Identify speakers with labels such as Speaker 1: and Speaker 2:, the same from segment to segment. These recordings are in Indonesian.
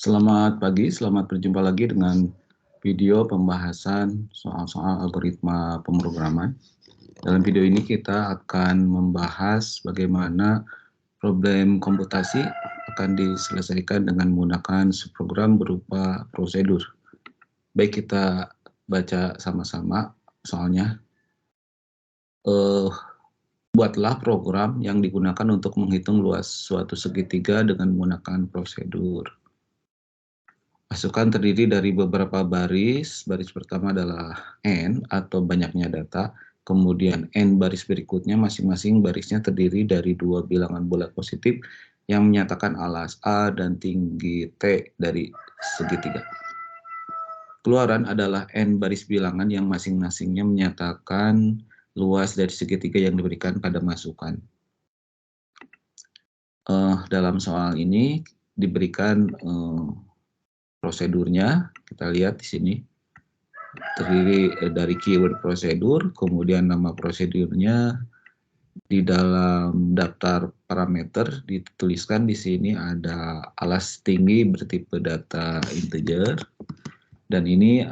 Speaker 1: Selamat pagi, selamat berjumpa lagi dengan video pembahasan soal-soal algoritma pemrograman. Dalam video ini kita akan membahas bagaimana problem komputasi akan diselesaikan dengan menggunakan subprogram berupa prosedur. Baik, kita baca sama-sama soalnya. Buatlah program yang digunakan untuk menghitung luas suatu segitiga dengan menggunakan prosedur. Masukan terdiri dari beberapa baris. Baris pertama adalah n atau banyaknya data. Kemudian n baris berikutnya masing-masing barisnya terdiri dari dua bilangan bulat positif yang menyatakan alas A dan tinggi T dari segitiga. Keluaran adalah n baris bilangan yang masing-masingnya menyatakan luas dari segitiga yang diberikan pada masukan. Dalam soal ini diberikan prosedurnya, kita lihat di sini terdiri dari keyword prosedur, kemudian nama prosedurnya. Di dalam daftar parameter dituliskan di sini ada alas tinggi bertipe data integer, dan ini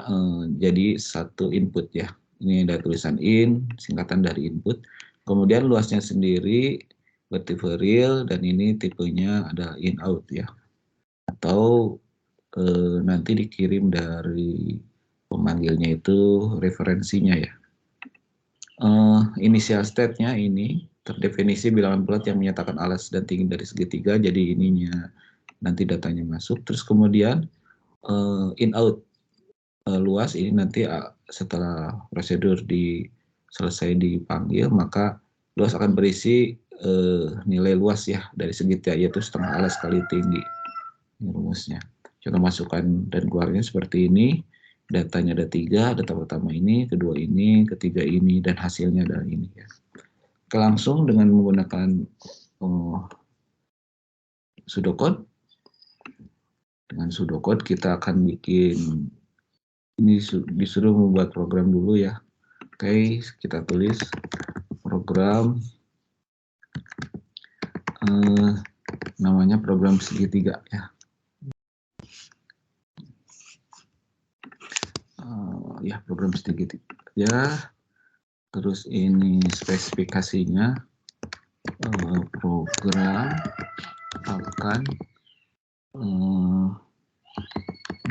Speaker 1: jadi satu input ya. Ini ada tulisan in, singkatan dari input. Kemudian luasnya sendiri bertipe real, dan ini tipenya ada in out ya, atau nanti dikirim dari pemanggilnya itu referensinya ya. Initial state-nya ini terdefinisi bilangan bulat yang menyatakan alas dan tinggi dari segitiga, jadi ininya nanti datanya masuk. Terus kemudian in out luas ini nanti setelah prosedur selesai dipanggil, maka luas akan berisi nilai luas ya dari segitiga, yaitu setengah alas kali tinggi. Ini rumusnya. Contoh masukan dan keluarnya seperti ini. Datanya ada 3, data pertama ini, kedua ini, ketiga ini, dan hasilnya adalah ini ya. Kita langsung dengan menggunakan pseudocode. Dengan pseudocode kita akan bikin, ini disuruh membuat program dulu ya. Oke, kita tulis program namanya program segitiga ya. Ya, program segitiga ya. Terus ini spesifikasinya, program akan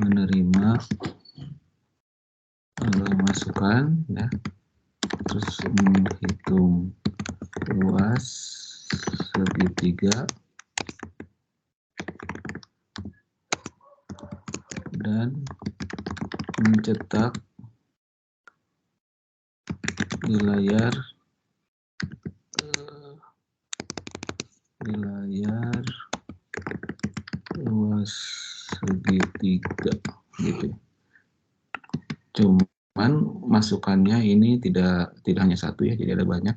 Speaker 1: menerima masukan ya, terus menghitung luas segitiga dan mencetak di layar luas segitiga gitu. Cuman masukannya ini tidak hanya satu ya, jadi ada banyak,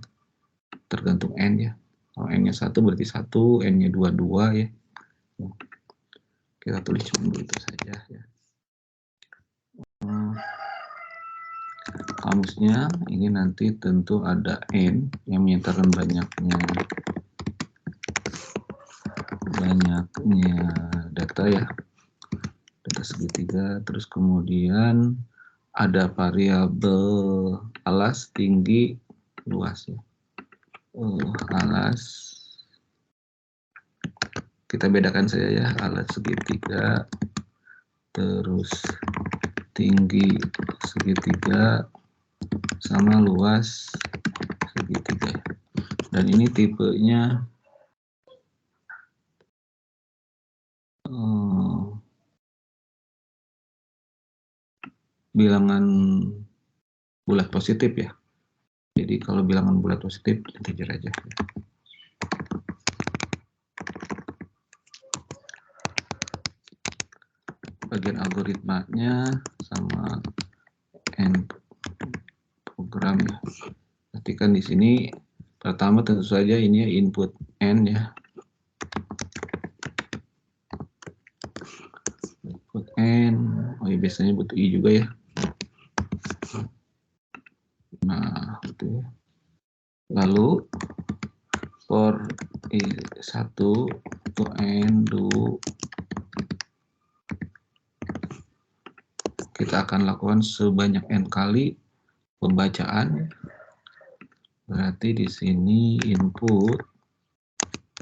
Speaker 1: tergantung n ya. Kalau n-nya 1 berarti 1, n-nya 2 ya. Kita tulis cuma begitu saja ya. Kamusnya ini nanti tentu ada n yang menyatakan banyaknya data ya, data segitiga. Terus kemudian ada variabel alas, tinggi, luas ya. Alas kita bedakan saja ya, alas segitiga, terus tinggi segitiga sama luas segitiga, dan ini tipenya bilangan bulat positif ya. Jadi kalau bilangan bulat positif integer aja. Bagian algoritmanya sama n program ya. Perhatikan di sini pertama tentu saja ini input n ya. Input n, oh ya biasanya butuh i juga ya. Nah, gitu ya. Lalu for i1 to n do kita akan lakukan sebanyak N kali pembacaan. Berarti di sini input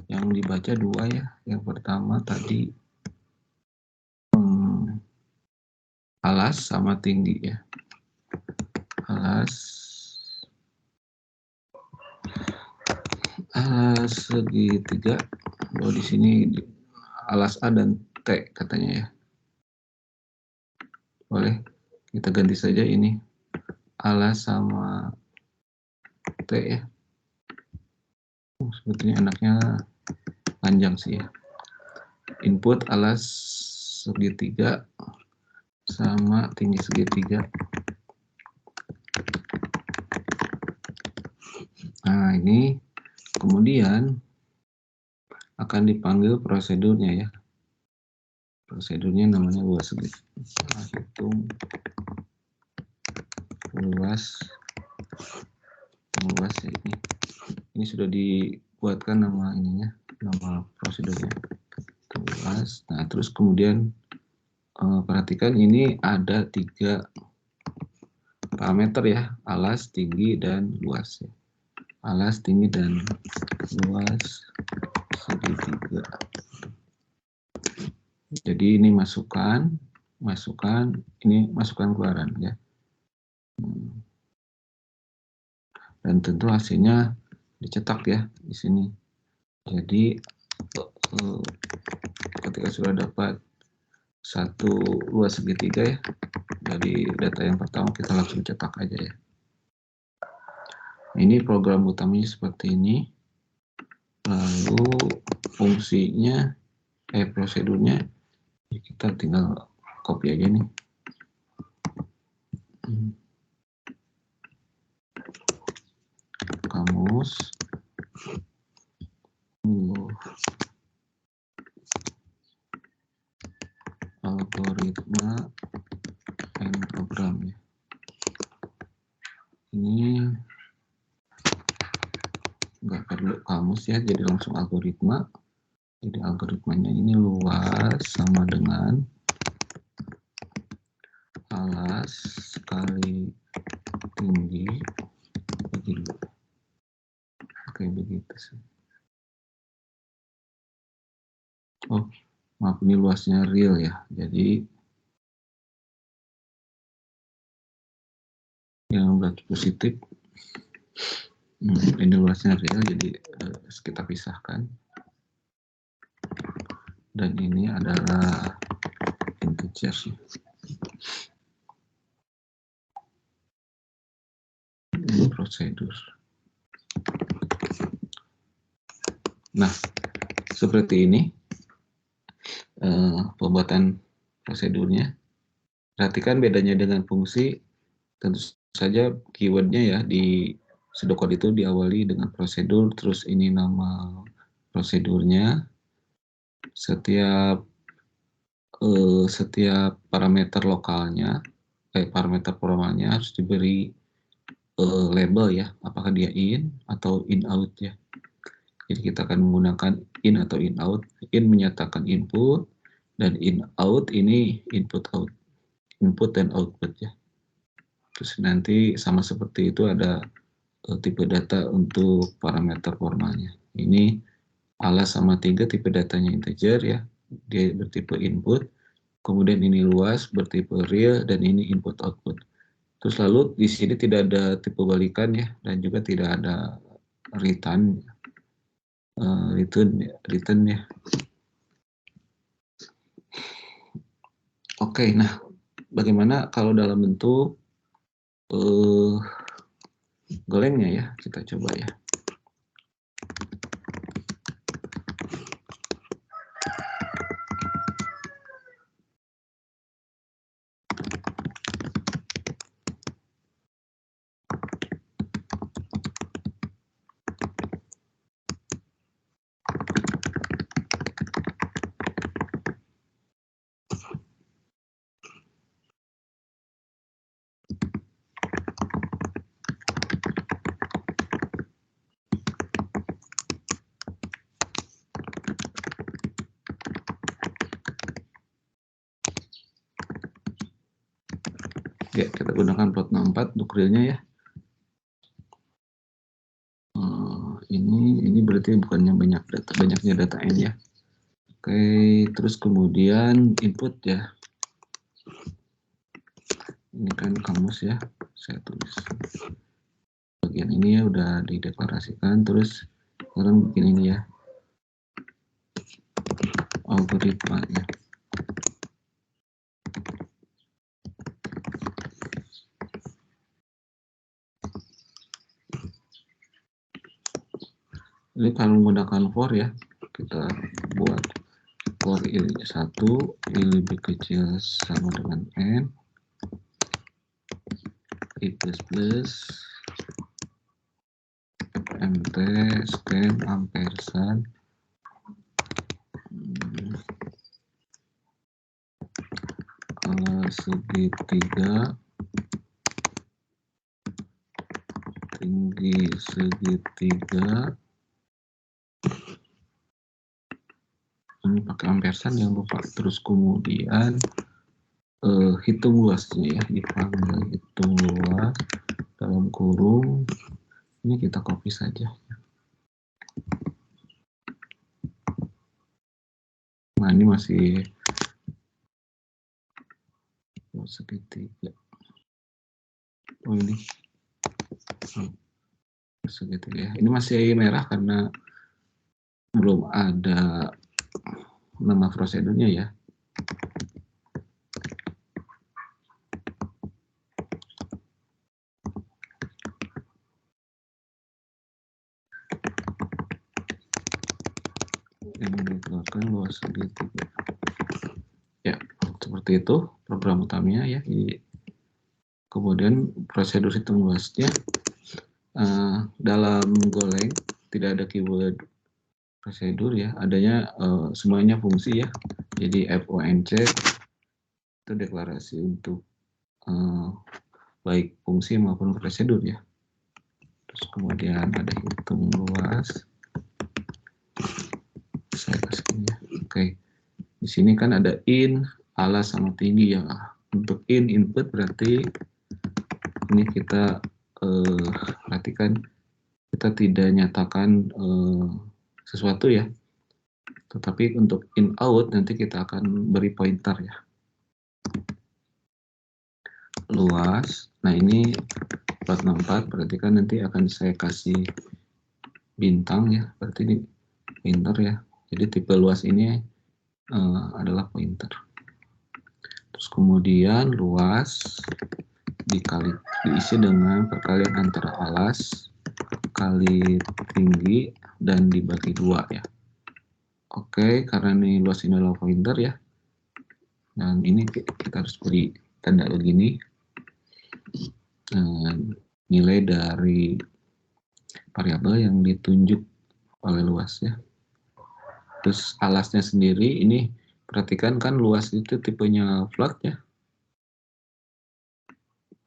Speaker 1: yang dibaca 2 ya. Yang pertama tadi alas sama tinggi ya. Alas segitiga. Bahwa di sini alas A dan T katanya ya. Boleh kita ganti saja ini alas sama T ya. Sebetulnya anaknya panjang sih ya. Input alas segitiga sama tinggi segitiga. Nah, ini kemudian akan dipanggil prosedurnya ya. Prosedurnya namanya luas segitiga. Nah, hitung luas ya ini. Ini sudah dibuatkan nama ininya, nama prosedurnya. Luas. Nah, terus kemudian perhatikan ini ada 3 parameter ya, alas, tinggi, dan luas ya. Alas, tinggi, dan luas segitiga. Jadi ini masukan, ini masukan keluaran ya. Dan tentu hasilnya dicetak ya di sini. Jadi ketika sudah dapat satu luas segitiga ya, dari data yang pertama kita langsung cetak aja ya. Ini program utamanya seperti ini. Lalu fungsinya, prosedurnya ya kita tinggal copy aja nih. Kamus algoritma and program ya. Ini nggak perlu kamus ya, jadi langsung algoritma. Jadi algoritmanya ini luas sama dengan alas kali tinggi bagi 2. Oke, begitu sih. Oh, maaf, ini luasnya real ya. Jadi yang berarti positif. Ini luasnya real, jadi kita pisahkan. Dan ini adalah integer sih. Ini prosedur. Nah, seperti ini pembuatan prosedurnya. Perhatikan bedanya dengan fungsi. Tentu saja keywordnya ya di pseudocode itu diawali dengan prosedur, terus ini nama prosedurnya. Setiap parameter lokalnya, parameter formalnya harus diberi label ya, apakah dia in atau in out ya. Jadi kita akan menggunakan in atau in out. In menyatakan input dan in out ini input dan output ya. Terus nanti sama seperti itu ada tipe data untuk parameter formalnya. Ini alas sama 3 tipe datanya integer ya, dia bertipe input. Kemudian ini luas bertipe real dan ini input output. Terus lalu di sini tidak ada tipe balikan ya, dan juga tidak ada return ya. Oke, nah bagaimana kalau dalam bentuk golengnya ya, kita coba ya. Ya, kita gunakan plot 64 untuk realnya ya. Ini berarti bukannya banyaknya data n ya. Oke, terus kemudian input ya. Ini kan kamus ya, saya tulis. Bagian ini ya udah dideklarasikan, terus sekarang bikin ini ya, algoritmanya. Ini kalau menggunakan for ya, kita buat for ini 1, ini lebih kecil sama dengan n, i++, mt, scan, ampersand, segitiga, tinggi segitiga, ini pakai ampersand yang lupa, terus kemudian hitung luasnya ya, dipanggil hitung luas dalam kurung, ini kita copy saja. Nah ini masih segitiga. Oh ini segitiga ya. Ini masih merah karena belum ada nama prosedurnya ya. Yang dikeluarkan luas segitiga. Ya, seperti itu program utamanya ya. Kemudian prosedur hitung luasnya dalam Golang tidak ada keyword prosedur ya, adanya semuanya fungsi ya. Jadi FONC itu deklarasi untuk baik fungsi maupun prosedur ya. Terus kemudian ada hitung luas. Saya kasih ini ya. Oke. Di sini kan ada in, alas sama tinggi ya. Untuk in input berarti ini kita perhatikan kita tidak nyatakan sesuatu ya. Tetapi untuk in out nanti kita akan beri pointer ya. Luas. Nah ini plot 64 berarti kan nanti akan saya kasih bintang ya. Berarti ini pointer ya. Jadi tipe luas ini adalah pointer. Terus kemudian luas diisi dengan perkalian antara alas kali tinggi dan dibagi 2 ya. Oke, karena ini luas ini adalah pointer ya. Dan ini kita harus beri tanda begini. Nilai dari variabel yang ditunjuk oleh luas ya. Terus alasnya sendiri ini perhatikan kan luas itu tipenya flat ya.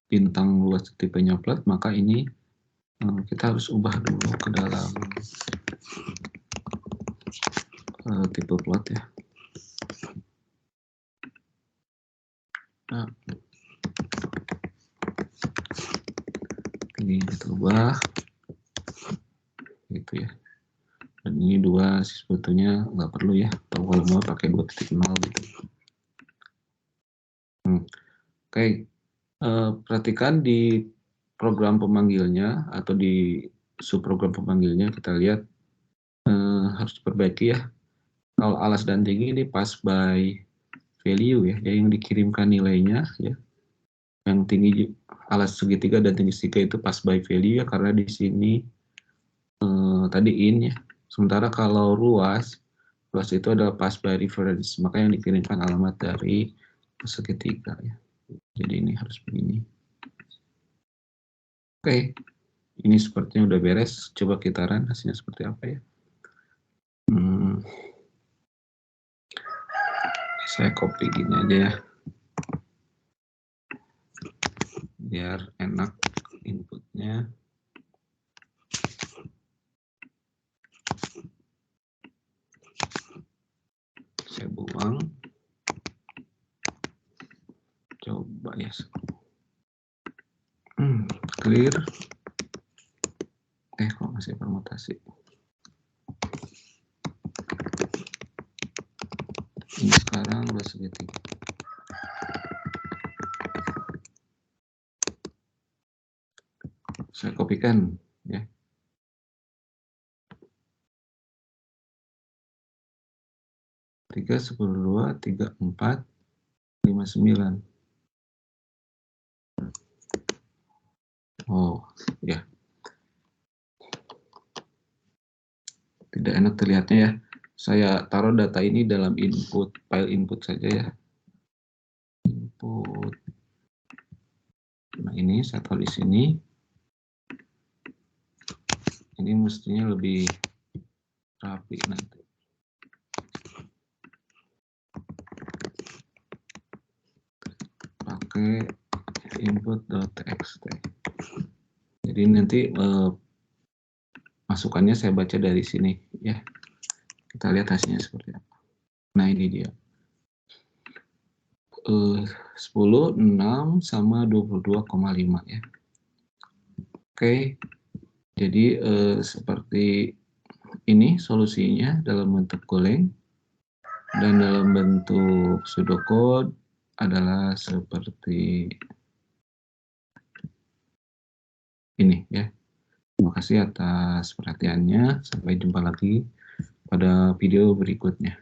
Speaker 1: Bintang luas tipenya flat, maka ini kita harus ubah dulu ke dalam tipe plot ya. Nah, ini kita ubah gitu ya. Dan ini 2 sebetulnya nggak perlu ya, atau kalau mau pakai 2.0 gitu. Oke. Perhatikan di program pemanggilnya atau di subprogram pemanggilnya kita lihat harus diperbaiki ya. Kalau alas dan tinggi ini pass by value ya, yang dikirimkan nilainya ya. Yang tinggi alas segitiga dan tinggi segitiga itu pass by value ya, karena di sini tadi in ya. Sementara kalau luas itu adalah pass by reference, maka yang dikirimkan alamat dari segitiga ya. Jadi ini harus begini. Oke, ini sepertinya udah beres. Coba kita run hasilnya seperti apa ya. Saya copy gini aja ya. Biar enak inputnya. Saya buang. Coba ya. clear. Kok masih permutasi. Ini sekarang udah segitiga. Saya kopikan ya. Tiga, 10, 2, 3, 4, 5, 9. Oh ya, tidak enak terlihatnya ya. Saya taruh data ini dalam input, file input saja ya. Input. Nah ini saya taruh di sini. Ini mestinya lebih rapi nanti. Pakai input.txt. Jadi nanti masukannya saya baca dari sini ya. Kita lihat hasilnya seperti apa. Nah ini dia. 10, 6, sama 22,5 ya. Oke, jadi seperti ini solusinya dalam bentuk Golang, dan dalam bentuk pseudocode adalah seperti ini ya. Terima kasih atas perhatiannya. Sampai jumpa lagi pada video berikutnya.